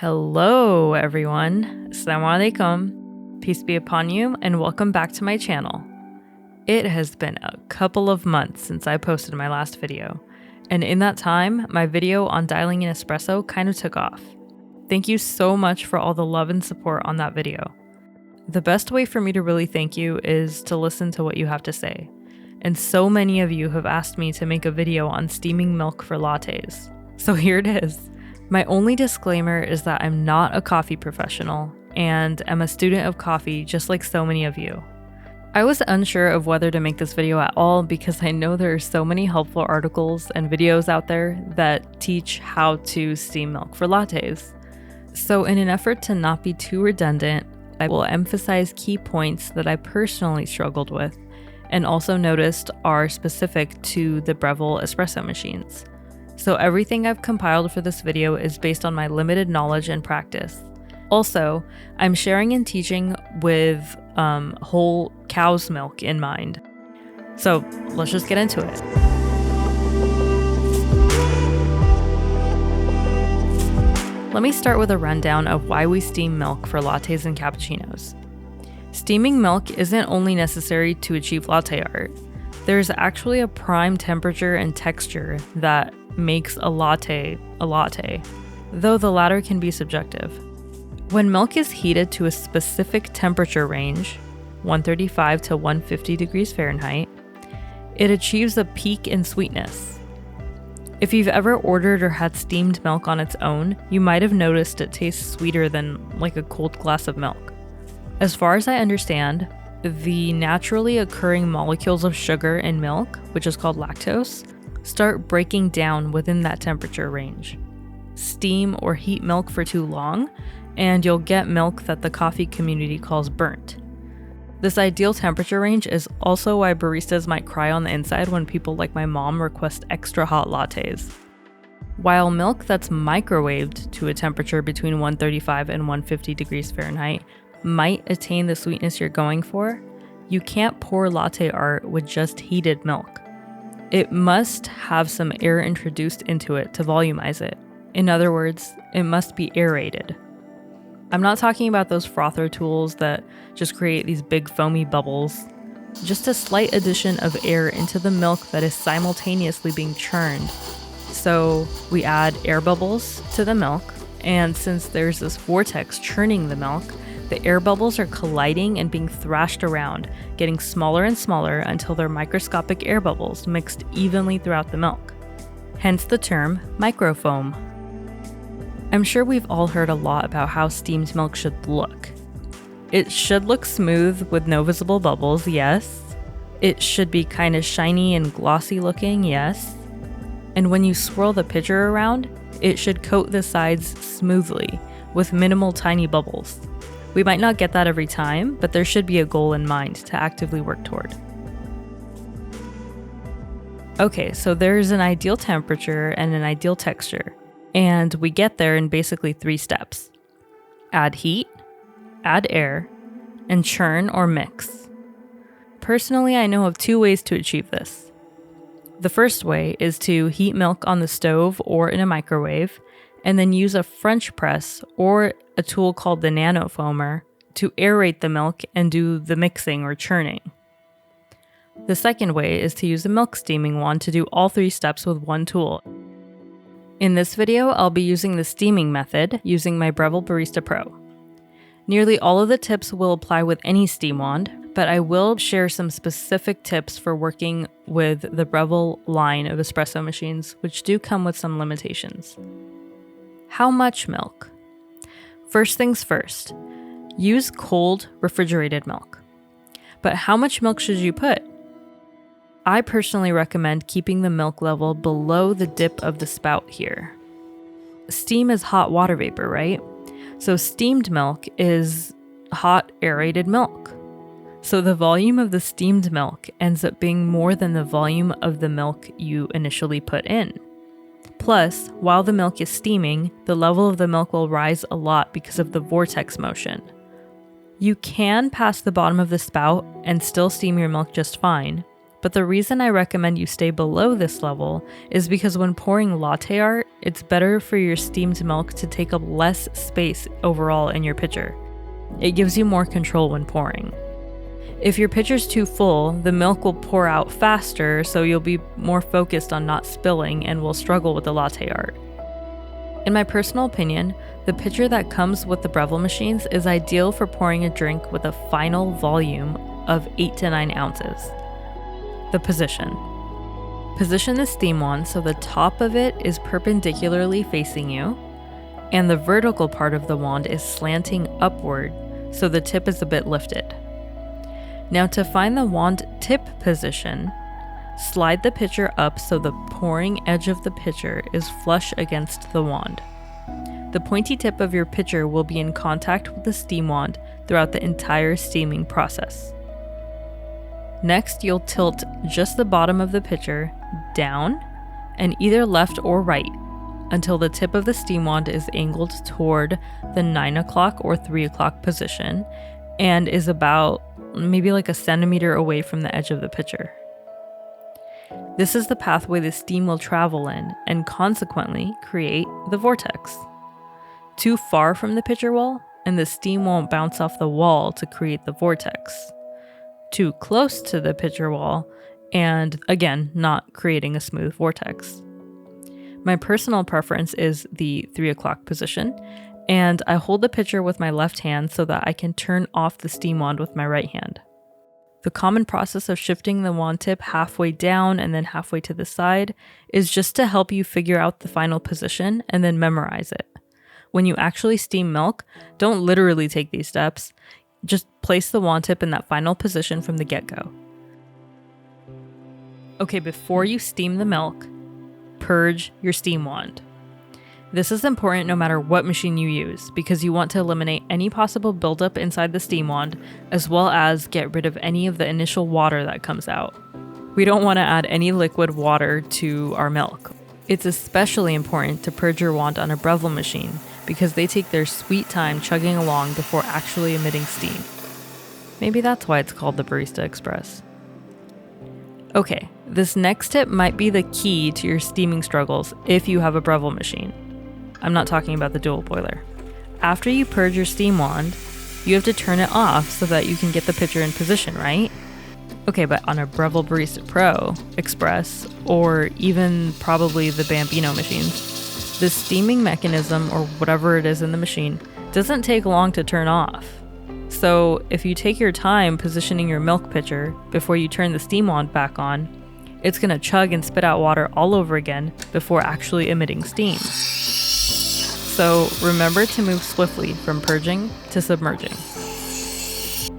Hello everyone, Assalamu alaikum, peace be upon you, and welcome back to my channel. It has been a couple of months since I posted my last video, and in that time, my video on dialing in espresso kind of took off. Thank you so much for all the love and support on that video. The best way for me to really thank you is to listen to what you have to say, and so many of you have asked me to make a video on steaming milk for lattes. So here it is. My only disclaimer is that I'm not a coffee professional and am a student of coffee just like so many of you. I was unsure of whether to make this video at all because I know there are so many helpful articles and videos out there that teach how to steam milk for lattes. So in an effort to not be too redundant, I will emphasize key points that I personally struggled with and also noticed are specific to the Breville espresso machines. So everything I've compiled for this video is based on my limited knowledge and practice. Also, I'm sharing and teaching with whole cow's milk in mind. So let's just get into it. Let me start with a rundown of why we steam milk for lattes and cappuccinos. Steaming milk isn't only necessary to achieve latte art. There's actually a prime temperature and texture that makes a latte, though the latter can be subjective. When milk is heated to a specific temperature range, 135 to 150 degrees Fahrenheit, it achieves a peak in sweetness. If you've ever ordered or had steamed milk on its own, you might have noticed it tastes sweeter than like a cold glass of milk. As far as I understand, the naturally occurring molecules of sugar in milk, which is called lactose, start breaking down within that temperature range. Steam or heat milk for too long, and you'll get milk that the coffee community calls burnt. This ideal temperature range is also why baristas might cry on the inside when people like my mom request extra hot lattes. While milk that's microwaved to a temperature between 135 and 150 degrees Fahrenheit might attain the sweetness you're going for, you can't pour latte art with just heated milk. It must have some air introduced into it to volumize it. In other words, it must be aerated. I'm not talking about those frother tools that just create these big foamy bubbles. Just a slight addition of air into the milk that is simultaneously being churned. So we add air bubbles to the milk, and since there's this vortex churning the milk, the air bubbles are colliding and being thrashed around, getting smaller and smaller until they're microscopic air bubbles mixed evenly throughout the milk. Hence the term microfoam. I'm sure we've all heard a lot about how steamed milk should look. It should look smooth with no visible bubbles, yes. It should be kind of shiny and glossy looking, yes. And when you swirl the pitcher around, it should coat the sides smoothly with minimal tiny bubbles. We might not get that every time, but there should be a goal in mind to actively work toward. Okay, so there's an ideal temperature and an ideal texture, and we get there in basically 3 steps. Add heat, add air, and churn or mix. Personally, I know of 2 ways to achieve this. The first way is to heat milk on the stove or in a microwave, and then use a French press or a tool called the nanofoamer to aerate the milk and do the mixing or churning. The second way is to use a milk steaming wand to do all 3 steps with one tool. In this video, I'll be using the steaming method using my Breville Barista Pro. Nearly all of the tips will apply with any steam wand, but I will share some specific tips for working with the Breville line of espresso machines, which do come with some limitations. How much milk? First things first, use cold refrigerated milk. But how much milk should you put? I personally recommend keeping the milk level below the dip of the spout here. Steam is hot water vapor, right? So steamed milk is hot aerated milk. So the volume of the steamed milk ends up being more than the volume of the milk you initially put in. Plus, while the milk is steaming, the level of the milk will rise a lot because of the vortex motion. You can pass the bottom of the spout and still steam your milk just fine, But the reason I recommend you stay below this level is because when pouring latte art, it's better for your steamed milk to take up less space overall in your pitcher. It gives you more control when pouring. If your pitcher's too full, the milk will pour out faster, so you'll be more focused on not spilling and will struggle with the latte art. In my personal opinion, the pitcher that comes with the Breville machines is ideal for pouring a drink with a final volume of 8 to 9 ounces. The position. Position the steam wand so the top of it is perpendicularly facing you, and the vertical part of the wand is slanting upward so the tip is a bit lifted. Now to find the wand tip position, slide the pitcher up so the pouring edge of the pitcher is flush against the wand. The pointy tip of your pitcher will be in contact with the steam wand throughout the entire steaming process. Next, you'll tilt just the bottom of the pitcher down and either left or right until the tip of the steam wand is angled toward the 9 o'clock or 3 o'clock position and is about maybe like a centimeter away from the edge of the pitcher. This is the pathway the steam will travel in and consequently create the vortex. Too far from the pitcher wall and the steam won't bounce off the wall to create the vortex. Too close to the pitcher wall and, again, not creating a smooth vortex. My personal preference is the 3 o'clock position, and I hold the pitcher with my left hand so that I can turn off the steam wand with my right hand. The common process of shifting the wand tip halfway down and then halfway to the side is just to help you figure out the final position and then memorize it. When you actually steam milk, don't literally take these steps. Just place the wand tip in that final position from the get-go. Okay, before you steam the milk, purge your steam wand. This is important no matter what machine you use because you want to eliminate any possible buildup inside the steam wand as well as get rid of any of the initial water that comes out. We don't want to add any liquid water to our milk. It's especially important to purge your wand on a Breville machine because they take their sweet time chugging along before actually emitting steam. Maybe that's why it's called the Barista Express. Okay, this next tip might be the key to your steaming struggles if you have a Breville machine. I'm not talking about the dual boiler. After you purge your steam wand, you have to turn it off so that you can get the pitcher in position, right? Okay, but on a Breville Barista Pro, Express, or even probably the Bambino machines, the steaming mechanism, or whatever it is in the machine, doesn't take long to turn off. So if you take your time positioning your milk pitcher before you turn the steam wand back on, it's going to chug and spit out water all over again before actually emitting steam. So remember to move swiftly from purging to submerging.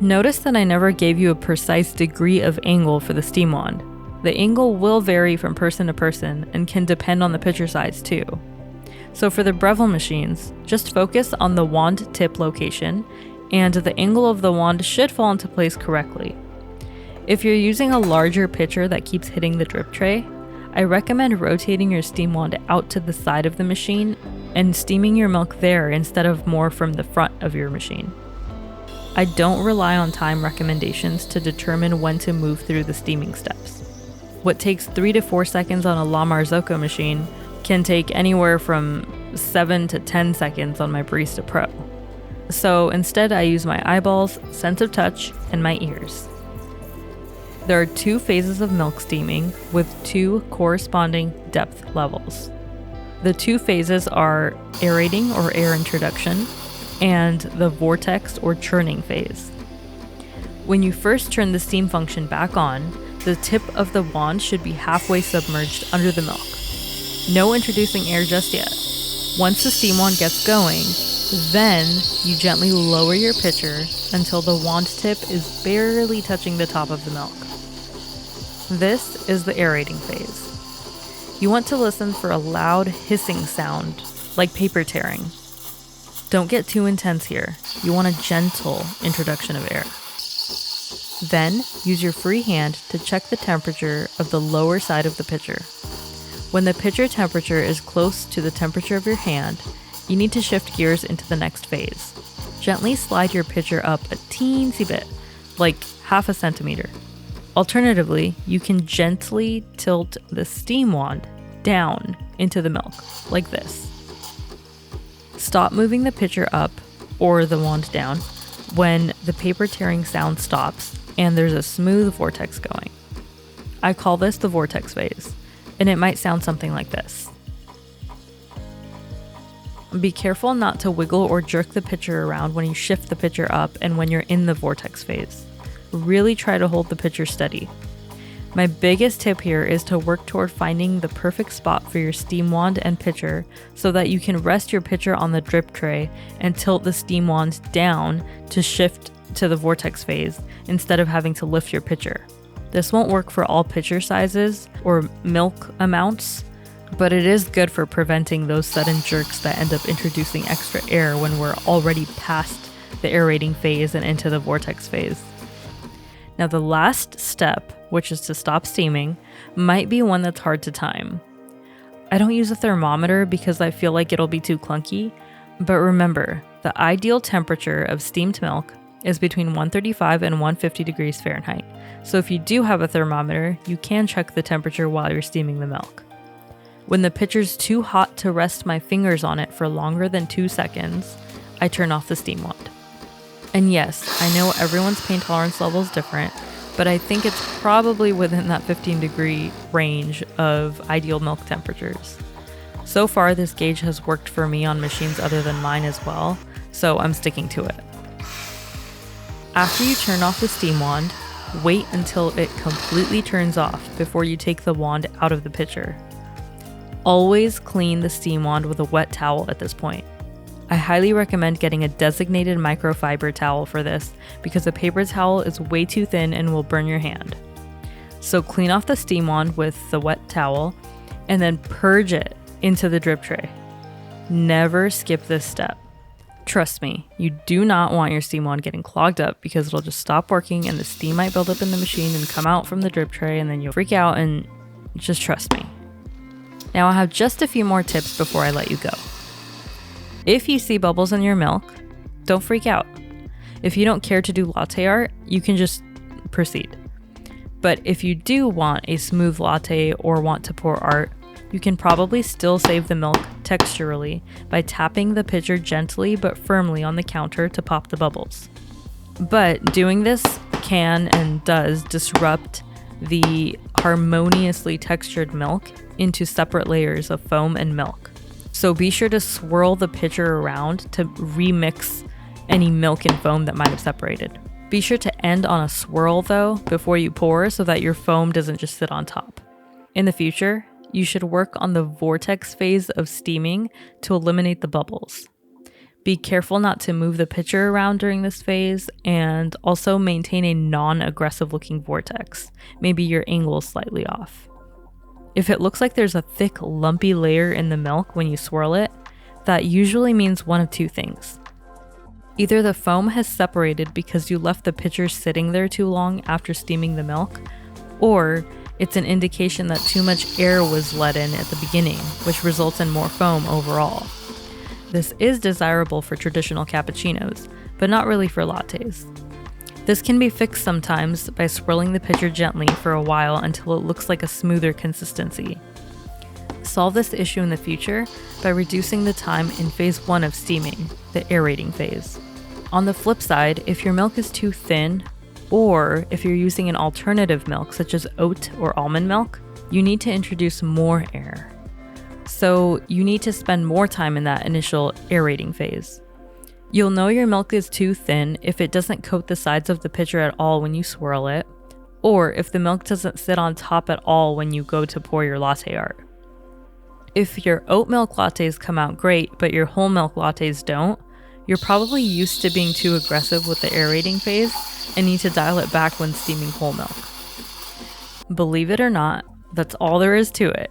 Notice that I never gave you a precise degree of angle for the steam wand. The angle will vary from person to person and can depend on the pitcher size too. So for the Breville machines, just focus on the wand tip location and the angle of the wand should fall into place correctly. If you're using a larger pitcher that keeps hitting the drip tray, I recommend rotating your steam wand out to the side of the machine and steaming your milk there instead of more from the front of your machine. I don't rely on time recommendations to determine when to move through the steaming steps. What takes 3 to 4 seconds on a La Marzocco machine can take anywhere from 7 to 10 seconds on my Barista Pro. So instead I use my eyeballs, sense of touch, and my ears. There are 2 phases of milk steaming with 2 corresponding depth levels. The 2 phases are aerating or air introduction and the vortex or churning phase. When you first turn the steam function back on, the tip of the wand should be halfway submerged under the milk. No introducing air just yet. Once the steam wand gets going, then you gently lower your pitcher until the wand tip is barely touching the top of the milk. This is the aerating phase. You want to listen for a loud hissing sound, like paper tearing. Don't get too intense here. You want a gentle introduction of air. Then, use your free hand to check the temperature of the lower side of the pitcher. When the pitcher temperature is close to the temperature of your hand, you need to shift gears into the next phase. Gently slide your pitcher up a teensy bit, like half a centimeter. Alternatively, you can gently tilt the steam wand down into the milk, like this. Stop moving the pitcher up or the wand down when the paper tearing sound stops and there's a smooth vortex going. I call this the vortex phase, and it might sound something like this. Be careful not to wiggle or jerk the pitcher around when you shift the pitcher up and when you're in the vortex phase. Really try to hold the pitcher steady. My biggest tip here is to work toward finding the perfect spot for your steam wand and pitcher so that you can rest your pitcher on the drip tray and tilt the steam wand down to shift to the vortex phase instead of having to lift your pitcher. This won't work for all pitcher sizes or milk amounts, but it is good for preventing those sudden jerks that end up introducing extra air when we're already past the aerating phase and into the vortex phase. Now the last step, which is to stop steaming, might be one that's hard to time. I don't use a thermometer because I feel like it'll be too clunky, but remember, the ideal temperature of steamed milk is between 135 and 150 degrees Fahrenheit. So if you do have a thermometer, you can check the temperature while you're steaming the milk. When the pitcher's too hot to rest my fingers on it for longer than 2 seconds, I turn off the steam wand. And yes, I know everyone's pain tolerance level is different, but I think it's probably within that 15-degree range of ideal milk temperatures. So far, this gauge has worked for me on machines other than mine as well, so I'm sticking to it. After you turn off the steam wand, wait until it completely turns off before you take the wand out of the pitcher. Always clean the steam wand with a wet towel at this point. I highly recommend getting a designated microfiber towel for this because a paper towel is way too thin and will burn your hand. So clean off the steam wand with the wet towel and then purge it into the drip tray. Never skip this step. Trust me, you do not want your steam wand getting clogged up because it'll just stop working and the steam might build up in the machine and come out from the drip tray and then you'll freak out, and just trust me. Now I have just a few more tips before I let you go. If you see bubbles in your milk, don't freak out. If you don't care to do latte art, you can just proceed. But if you do want a smooth latte or want to pour art, you can probably still save the milk texturally by tapping the pitcher gently but firmly on the counter to pop the bubbles. But doing this can and does disrupt the harmoniously textured milk into separate layers of foam and milk. So be sure to swirl the pitcher around to remix any milk and foam that might have separated. Be sure to end on a swirl though before you pour so that your foam doesn't just sit on top. In the future, you should work on the vortex phase of steaming to eliminate the bubbles. Be careful not to move the pitcher around during this phase, and also maintain a non-aggressive looking vortex. Maybe your angle is slightly off. If it looks like there's a thick, lumpy layer in the milk when you swirl it, that usually means one of two things. Either the foam has separated because you left the pitcher sitting there too long after steaming the milk, or it's an indication that too much air was let in at the beginning, which results in more foam overall. This is desirable for traditional cappuccinos, but not really for lattes. This can be fixed sometimes by swirling the pitcher gently for a while until it looks like a smoother consistency. Solve this issue in the future by reducing the time in phase 1 of steaming, the aerating phase. On the flip side, if your milk is too thin, or if you're using an alternative milk such as oat or almond milk, you need to introduce more air. So you need to spend more time in that initial aerating phase. You'll know your milk is too thin if it doesn't coat the sides of the pitcher at all when you swirl it, or if the milk doesn't sit on top at all when you go to pour your latte art. If your oat milk lattes come out great, but your whole milk lattes don't, you're probably used to being too aggressive with the aerating phase and need to dial it back when steaming whole milk. Believe it or not, that's all there is to it.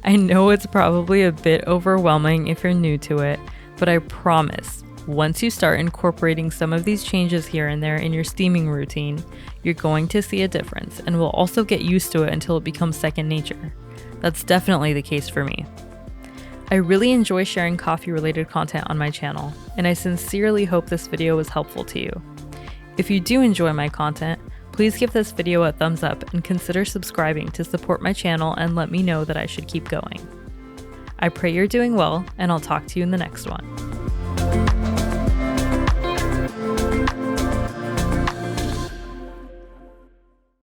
I know it's probably a bit overwhelming if you're new to it, but I promise, once you start incorporating some of these changes here and there in your steaming routine, you're going to see a difference and will also get used to it until it becomes second nature. That's definitely the case for me. I really enjoy sharing coffee-related content on my channel, and I sincerely hope this video was helpful to you. If you do enjoy my content, please Please give this video a thumbs up and consider subscribing to support my channel and let me know that I should keep going. I pray you're doing well, and I'll talk to you in the next one.